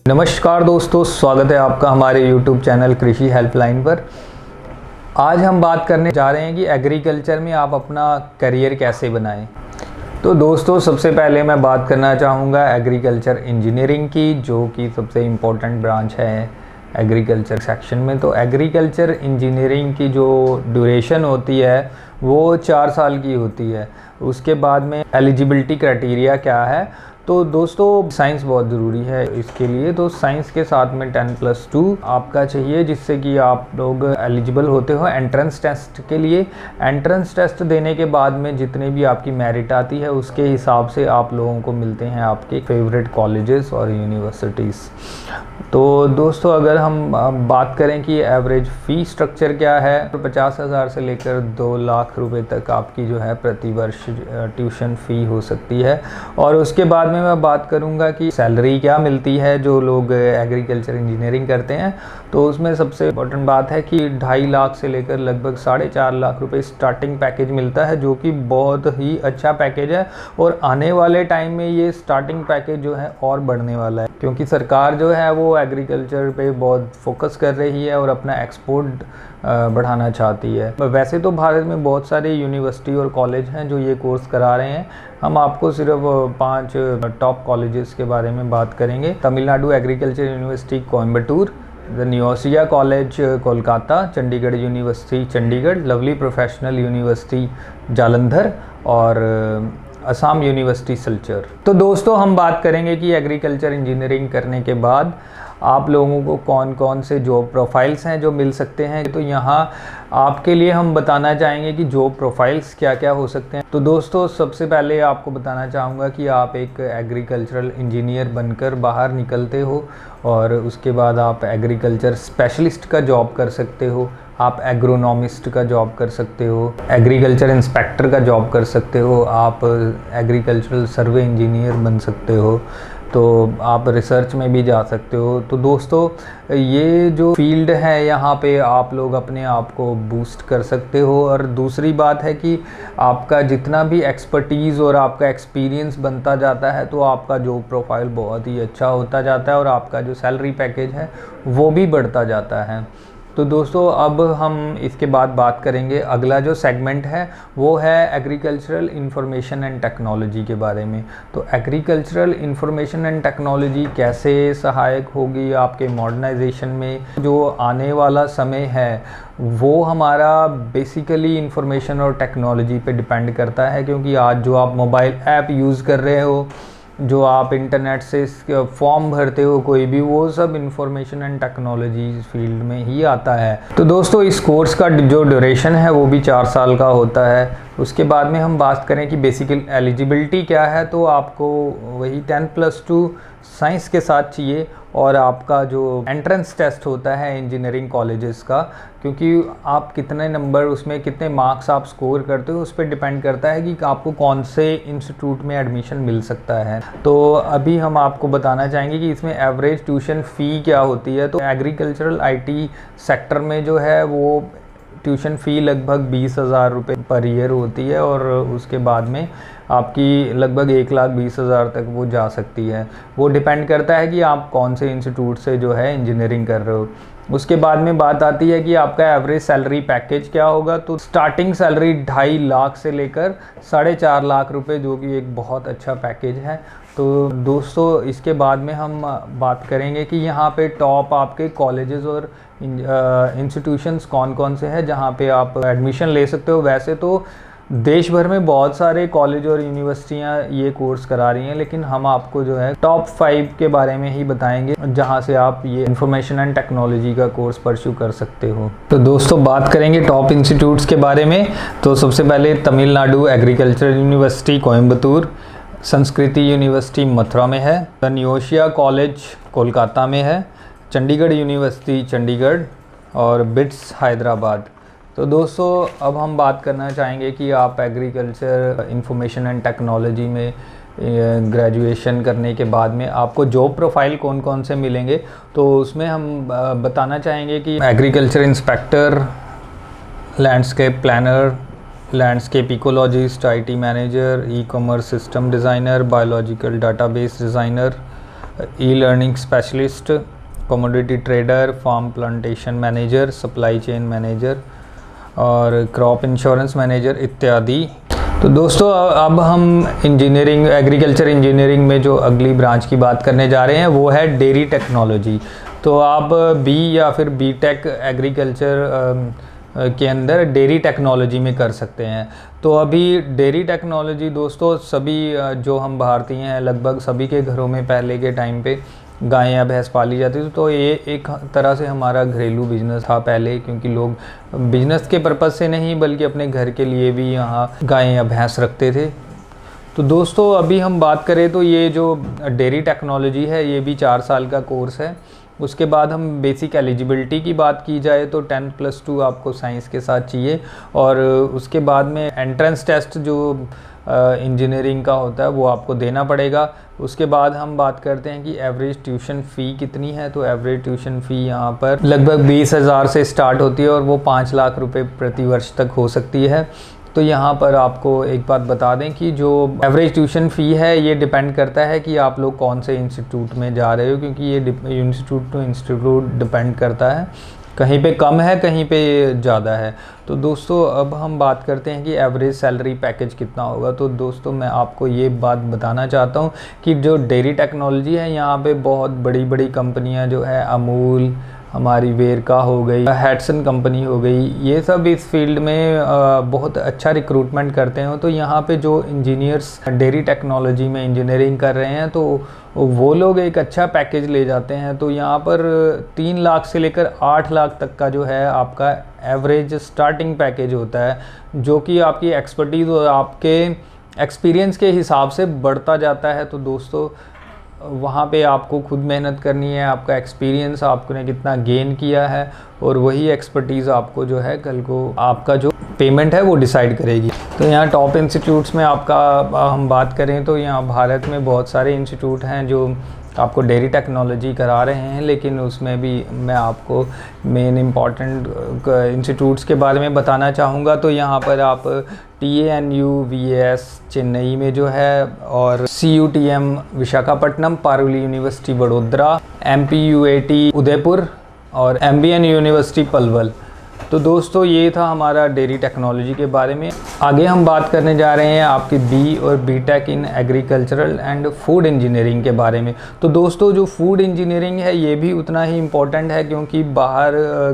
नमस्कार दोस्तों, स्वागत है आपका हमारे YouTube चैनल कृषि हेल्पलाइन पर। आज हम बात करने जा रहे हैं कि एग्रीकल्चर में आप अपना करियर कैसे बनाएं। तो दोस्तों, सबसे पहले मैं बात करना चाहूँगा एग्रीकल्चर इंजीनियरिंग की, जो कि सबसे इम्पोर्टेंट ब्रांच है एग्रीकल्चर सेक्शन में। तो एग्रीकल्चर इंजीनियरिंग की जो ड्यूरेशन होती है वो 4 साल की होती है। उसके बाद में एलिजिबिलिटी क्राइटेरिया क्या है, तो दोस्तों साइंस बहुत ज़रूरी है इसके लिए। तो साइंस के साथ में 10+2 आपका चाहिए, जिससे कि आप लोग एलिजिबल होते हो एंट्रेंस टेस्ट के लिए। एंट्रेंस टेस्ट देने के बाद में जितने भी आपकी मेरिट आती है उसके हिसाब से आप लोगों को मिलते हैं आपके फेवरेट कॉलेजेस और यूनिवर्सिटीज़। तो दोस्तों, अगर हम बात करें कि एवरेज फ़ी स्ट्रक्चर क्या है, तो 50,000 से लेकर 2 लाख रुपए तक आपकी जो है प्रति वर्ष ट्यूशन फ़ी हो सकती है। और उसके बाद में मैं बात करूंगा कि सैलरी क्या मिलती है जो लोग एग्रीकल्चर इंजीनियरिंग करते हैं। तो उसमें सबसे इम्पोर्टेंट बात है कि 2.5 लाख से लेकर लगभग 4.5 लाख रुपए स्टार्टिंग पैकेज मिलता है, जो कि बहुत ही अच्छा पैकेज है। और आने वाले टाइम में ये स्टार्टिंग पैकेज जो है और बढ़ने वाला है, क्योंकि सरकार जो है वो एग्रीकल्चर पे बहुत फोकस कर रही है और अपना एक्सपोर्ट बढ़ाना चाहती है। वैसे तो भारत में बहुत सारे यूनिवर्सिटी और कॉलेज हैं जो ये कोर्स करा रहे हैं। हम आपको सिर्फ 5 टॉप कॉलेजेस के बारे में बात करेंगे। Tamil Nadu agriculture university Coimbatore, the Neotia college Kolkata, Chandigarh university Chandigarh, lovely professional university Jalandhar और असम यूनिवर्सिटी सिलचर। तो दोस्तों, हम बात करेंगे कि एग्रीकल्चर इंजीनियरिंग करने के बाद आप लोगों को कौन कौन से जॉब प्रोफाइल्स हैं जो मिल सकते हैं। तो यहाँ आपके लिए हम बताना चाहेंगे कि जॉब प्रोफाइल्स क्या क्या हो सकते हैं। तो दोस्तों, सबसे पहले आपको बताना चाहूँगा कि आप एक एग्रीकल्चरल इंजीनियर बनकर बाहर निकलते हो और उसके बाद आप एग्रीकल्चर स्पेशलिस्ट का जॉब कर सकते हो, आप एग्रोनॉमिस्ट का जॉब कर सकते हो, एग्रीकल्चर इंस्पेक्टर का जॉब कर सकते हो, आप एग्रीकल्चरल सर्वे इंजीनियर बन सकते हो, तो आप रिसर्च में भी जा सकते हो। तो दोस्तों, ये जो फील्ड है यहाँ पे आप लोग अपने आप को बूस्ट कर सकते हो। और दूसरी बात है कि आपका जितना भी एक्सपर्टीज़ और आपका एक्सपीरियंस बनता जाता है तो आपका जॉब प्रोफाइल बहुत ही अच्छा होता जाता है और आपका जो सैलरी पैकेज है वो भी बढ़ता जाता है। तो दोस्तों, अब हम इसके बाद बात करेंगे, अगला जो सेगमेंट है वो है एग्रीकल्चरल इंफॉर्मेशन एंड टेक्नोलॉजी के बारे में। तो एग्रीकल्चरल इंफॉर्मेशन एंड टेक्नोलॉजी कैसे सहायक होगी आपके मॉडर्नाइजेशन में। जो आने वाला समय है वो हमारा बेसिकली इंफॉर्मेशन और टेक्नोलॉजी पे डिपेंड करता है, क्योंकि आज जो आप मोबाइल ऐप यूज़ कर रहे हो, जो आप इंटरनेट से फॉर्म भरते हो कोई भी, वो सब इंफॉर्मेशन एंड टेक्नोलॉजी फील्ड में ही आता है। तो दोस्तों, इस कोर्स का जो ड्यूरेशन है वो भी 4 साल का होता है। उसके बाद में हम बात करें कि बेसिकल एलिजिबिलिटी क्या है, तो आपको वही 10+2 साइंस के साथ चाहिए। और आपका जो एंट्रेंस टेस्ट होता है इंजीनियरिंग कॉलेजेस का, क्योंकि आप कितने नंबर उसमें कितने मार्क्स आप स्कोर करते हो उस पर डिपेंड करता है कि आपको कौन से इंस्टीट्यूट में एडमिशन मिल सकता है। तो अभी हम आपको बताना चाहेंगे कि इसमें एवरेज ट्यूशन फ़ी क्या होती है। तो एग्रीकल्चरल IT सेक्टर में जो है वो ट्यूशन फ़ी लगभग 20,000 रुपये पर ईयर होती है और उसके बाद में आपकी लगभग 1,20,000 तक वो जा सकती है। वो डिपेंड करता है कि आप कौन से इंस्टीट्यूट से जो है इंजीनियरिंग कर रहे हो। उसके बाद में बात आती है कि आपका एवरेज सैलरी पैकेज क्या होगा। तो स्टार्टिंग सैलरी 2.5 लाख से लेकर 4.5 लाख रुपए, जो कि एक बहुत अच्छा पैकेज है। तो दोस्तों, इसके बाद में हम बात करेंगे कि यहाँ पे टॉप आपके कॉलेजेस और इंस्टीट्यूशंस कौन कौन से हैं जहाँ पे आप एडमिशन ले सकते हो। वैसे तो देश भर में बहुत सारे कॉलेज और यूनिवर्सिटियाँ ये कोर्स करा रही हैं, लेकिन हम आपको जो है टॉप 5 के बारे में ही बताएंगे जहाँ से आप ये इंफॉर्मेशन एंड टेक्नोलॉजी का कोर्स परस्यू कर सकते हो। तो दोस्तों, बात करेंगे टॉप इंस्टीट्यूट्स के बारे में। तो सबसे पहले तमिलनाडु एग्रीकल्चर यूनिवर्सिटी कोयम्बतूर, संस्कृति यूनिवर्सिटी मथुरा में है, द नियोसिया कॉलेज कोलकाता में है, चंडीगढ़ यूनिवर्सिटी चंडीगढ़ और बिट्स हैदराबाद। तो दोस्तों, अब हम बात करना चाहेंगे कि आप एग्रीकल्चर इंफॉर्मेशन एंड टेक्नोलॉजी में ग्रेजुएशन करने के बाद में आपको जॉब प्रोफाइल कौन कौन से मिलेंगे। तो उसमें हम बताना चाहेंगे कि agriculture inspector, landscape planner, landscape ecologist, IT manager, e-commerce system designer, biological database designer, e learning specialist, commodity trader, farm plantation manager, supply chain manager और क्रॉप इंश्योरेंस मैनेजर इत्यादि। तो दोस्तों अब हम इंजीनियरिंग, एग्रीकल्चर इंजीनियरिंग में जो अगली branch की बात करने जा रहे हैं वो है डेयरी टेक्नोलॉजी। तो आप बी या फिर बी टेक एग्रीकल्चर के अंदर डेयरी टेक्नोलॉजी में कर सकते हैं। तो अभी डेयरी टेक्नोलॉजी दोस्तों सभी जो हम भारतीय हैं लगभग सभी के घरों में पहले के टाइम पे गाय या भैंस पाली जाती थी। तो ये एक तरह से हमारा घरेलू बिजनेस था पहले, क्योंकि लोग बिजनेस के पर्पज़ से नहीं बल्कि अपने घर के लिए भी यहाँ गाय या भैंस रखते थे। तो दोस्तों अभी हम बात करें तो ये जो डेयरी टेक्नोलॉजी है ये भी 4 साल का कोर्स है। उसके बाद हम बेसिक एलिजिबिलिटी की बात की जाए तो 10+2 आपको साइंस के साथ चाहिए, और उसके बाद में एंट्रेंस टेस्ट जो इंजीनियरिंग का होता है वो आपको देना पड़ेगा। उसके बाद हम बात करते हैं कि एवरेज ट्यूशन फ़ी कितनी है। तो एवरेज ट्यूशन फ़ी यहाँ पर लगभग 20,000 से स्टार्ट होती है और वो 5 लाख रुपए प्रति वर्ष तक हो सकती है। तो यहाँ पर आपको एक बात बता दें कि जो एवरेज ट्यूशन फ़ी है ये डिपेंड करता है कि आप लोग कौन से इंस्टीट्यूट में जा रहे हो, क्योंकि ये इंस्टीट्यूट टू इंस्टीट्यूट डिपेंड करता है, कहीं पे कम है कहीं पे ज़्यादा है। तो दोस्तों अब हम बात करते हैं कि एवरेज सैलरी पैकेज कितना होगा। तो दोस्तों मैं आपको ये बात बताना चाहता हूँ कि जो डेयरी टेक्नोलॉजी है यहाँ पे बहुत बड़ी बड़ी कंपनियाँ जो है अमूल, हमारी वेरका हो गई, हैटसन कंपनी हो गई, ये सब इस फील्ड में बहुत अच्छा रिक्रूटमेंट करते हैं। तो यहाँ पे जो इंजीनियर्स डेयरी टेक्नोलॉजी में इंजीनियरिंग कर रहे हैं तो वो लोग एक अच्छा पैकेज ले जाते हैं। तो यहाँ पर 3 लाख से लेकर 8 लाख तक का जो है आपका एवरेज स्टार्टिंग पैकेज होता है, जो कि आपकी एक्सपर्टीज़ और आपके एक्सपीरियंस के हिसाब से बढ़ता जाता है। तो दोस्तों वहाँ पे आपको खुद मेहनत करनी है, आपका एक्सपीरियंस आपने कितना गेन किया है, और वही एक्सपर्टीज़ आपको जो है कल को आपका जो पेमेंट है वो डिसाइड करेगी। तो यहाँ टॉप इंस्टीट्यूट्स में आपका हम बात करें तो यहाँ भारत में बहुत सारे इंस्टीट्यूट हैं जो आपको डेयरी टेक्नोलॉजी करा रहे हैं, लेकिन उसमें भी मैं आपको मेन इम्पॉर्टेंट इंस्टीट्यूट्स के बारे में बताना चाहूँगा। तो यहाँ पर आप TANUVAS चेन्नई में जो है, और CUTM Visakhapatnam, Parul university Vadodara, MPUAT Udaipur और MBN यूनिवर्सिटी पलवल। तो दोस्तों ये था हमारा डेयरी टेक्नोलॉजी के बारे में। आगे हम बात करने जा रहे हैं आपकी बी और B tech in agricultural and food engineering के बारे में। तो दोस्तों जो फूड इंजीनियरिंग है ये भी उतना ही इम्पोर्टेंट है, क्योंकि बाहर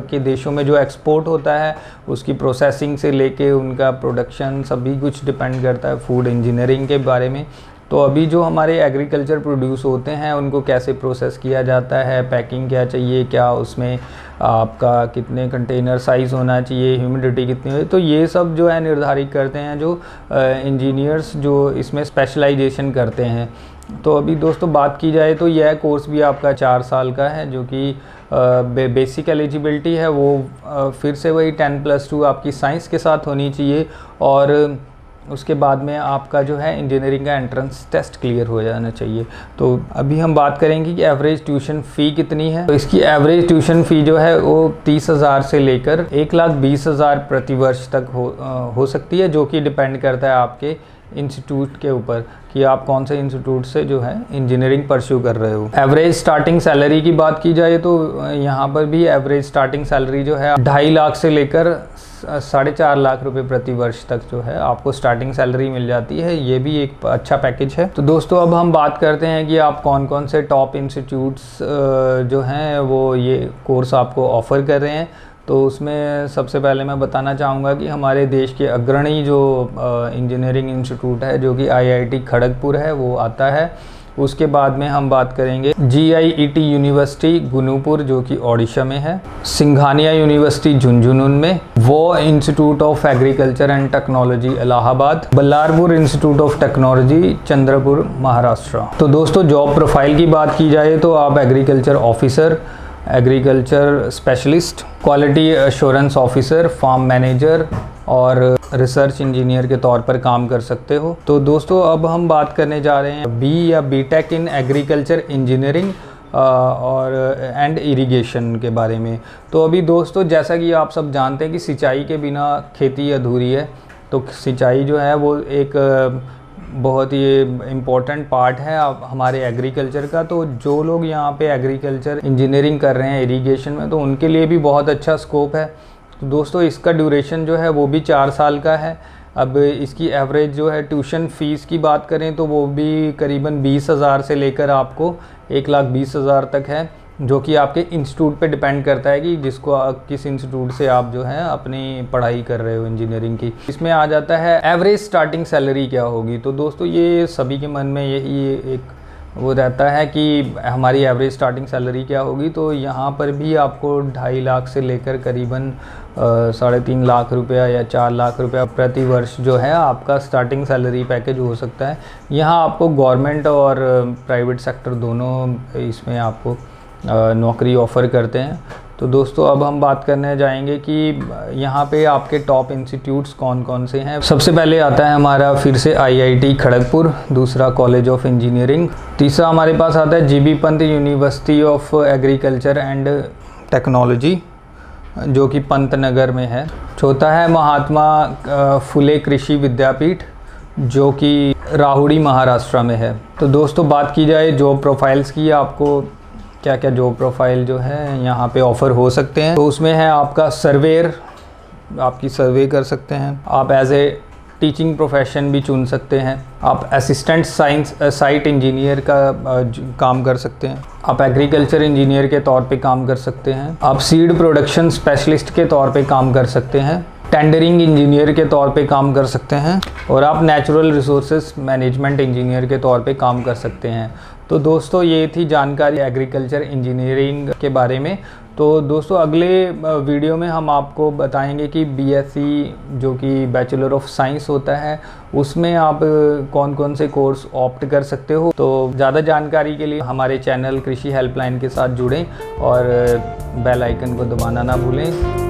के देशों में जो एक्सपोर्ट होता है उसकी प्रोसेसिंग से लेके उनका प्रोडक्शन सभी कुछ डिपेंड करता है फूड इंजीनियरिंग के बारे में। तो अभी जो हमारे एग्रीकल्चर प्रोड्यूस होते हैं उनको कैसे प्रोसेस किया जाता है, पैकिंग क्या चाहिए, क्या उसमें आपका कितने कंटेनर साइज़ होना चाहिए, ह्यूमिडिटी कितनी हो, तो ये सब जो है निर्धारित करते हैं जो इंजीनियर्स जो इसमें स्पेशलाइजेशन करते हैं। तो अभी दोस्तों बात की जाए तो यह कोर्स भी आपका 4 साल का है, जो कि बेसिक एलिजिबिलिटी है वो फिर से वही 10+2 आपकी साइंस के साथ होनी चाहिए, और उसके बाद में आपका जो है इंजीनियरिंग का एंट्रेंस टेस्ट क्लियर हो जाना चाहिए। तो अभी हम बात करेंगे कि एवरेज ट्यूशन फ़ी कितनी है। तो इसकी एवरेज ट्यूशन फ़ी जो है वो 30,000 से लेकर 1,20,000 प्रति वर्ष तक हो सकती है, जो कि डिपेंड करता है आपके इंस्टीट्यूट के ऊपर कि आप कौन से इंस्टीट्यूट से जो है इंजीनियरिंग परस्यू कर रहे हो। एवरेज स्टार्टिंग सैलरी की बात की जाए तो यहाँ पर भी एवरेज स्टार्टिंग सैलरी जो है 2.5 लाख से लेकर 4.5 लाख रुपए प्रति वर्ष तक जो है आपको स्टार्टिंग सैलरी मिल जाती है। ये भी एक अच्छा पैकेज है। तो दोस्तों अब हम बात करते हैं कि आप कौन कौन से टॉप इंस्टीट्यूट्स जो हैं वो ये कोर्स आपको ऑफ़र कर रहे हैं। तो उसमें सबसे पहले मैं बताना चाहूँगा कि हमारे देश के अग्रणी जो इंजीनियरिंग इंस्टीट्यूट है जो कि IIT खड़गपुर है वो आता है। उसके बाद में हम बात करेंगे GIET यूनिवर्सिटी गुनूपुर जो कि ओडिशा में है, सिंघानिया यूनिवर्सिटी झुंझुनू में, वो institute of agriculture and technology Allahabad, Ballarpur institute of technology Chandrapur Maharashtra. तो दोस्तों जॉब प्रोफाइल की बात की जाए तो आप agriculture officer, agriculture specialist, quality assurance officer, farm manager और रिसर्च इंजीनियर के तौर पर काम कर सकते हो। तो दोस्तों अब हम बात करने जा रहे हैं बी या B tech in agriculture engineering और एंड इरिगेशन के बारे में। तो अभी दोस्तों जैसा कि आप सब जानते हैं कि सिंचाई के बिना खेती अधूरी है। तो सिंचाई जो है वो एक बहुत ही इम्पोर्टेंट पार्ट है हमारे एग्रीकल्चर का। तो जो लोग यहाँ पे एग्रीकल्चर इंजीनियरिंग कर रहे हैं इरिगेशन में, तो उनके लिए भी बहुत अच्छा स्कोप है। तो दोस्तों इसका ड्यूरेशन जो है वो भी 4 साल का है। अब इसकी एवरेज जो है ट्यूशन फ़ीस की बात करें तो वो भी करीबन 20,000 से लेकर आपको 1,20,000 तक है, जो कि आपके इंस्टीट्यूट पे डिपेंड करता है कि किस इंस्टीट्यूट से आप जो है अपनी पढ़ाई कर रहे हो इंजीनियरिंग की। इसमें आ जाता है एवरेज स्टार्टिंग सैलरी क्या होगी। तो दोस्तों ये सभी के मन में यही एक वो रहता है कि हमारी एवरेज स्टार्टिंग सैलरी क्या होगी। तो यहाँ पर भी आपको 2.5 लाख से लेकर करीबन 3.5 लाख रुपया या 4 लाख रुपया प्रति वर्ष जो है आपका स्टार्टिंग सैलरी पैकेज हो सकता है। यहाँ आपको गवर्नमेंट और प्राइवेट सेक्टर दोनों इसमें आपको नौकरी ऑफ़र करते हैं। तो दोस्तों अब हम बात करने जाएंगे कि यहाँ पे आपके टॉप इंस्टीट्यूट्स कौन कौन से हैं। सबसे पहले आता है हमारा फिर से IIT खड़गपुर, दूसरा कॉलेज ऑफ इंजीनियरिंग, तीसरा हमारे पास आता है GB Pant university of agriculture and technology जो कि पंतनगर में है, चौथा है महात्मा फुले कृषि विद्यापीठ जो कि राहुरी महाराष्ट्र में है। तो दोस्तों बात की जाए जॉब प्रोफाइल्स की, आपको क्या क्या जॉब प्रोफाइल जो है यहाँ पे ऑफ़र हो सकते हैं। तो उसमें है आपका सर्वेयर, आपकी सर्वे कर सकते हैं आप, एज ए टीचिंग प्रोफेशन भी चुन सकते हैं आप, असिस्टेंट साइट इंजीनियर का काम कर सकते हैं आप, एग्रीकल्चर इंजीनियर के तौर पे काम कर सकते हैं आप, सीड प्रोडक्शन स्पेशलिस्ट के तौर पे काम कर सकते हैं, टेंडरिंग इंजीनियर के तौर पे काम कर सकते हैं, और आप नेचुरल रिसोर्सेज मैनेजमेंट इंजीनियर के तौर पे काम कर सकते हैं। तो दोस्तों ये थी जानकारी एग्रीकल्चर इंजीनियरिंग के बारे में। तो दोस्तों अगले वीडियो में हम आपको बताएंगे कि BSc जो कि बैचलर ऑफ साइंस होता है उसमें आप कौन कौन से कोर्स ऑप्ट कर सकते हो। तो ज़्यादा जानकारी के लिए हमारे चैनल कृषि हेल्पलाइन के साथ जुड़ें और बेल आइकन को दबाना ना भूलें।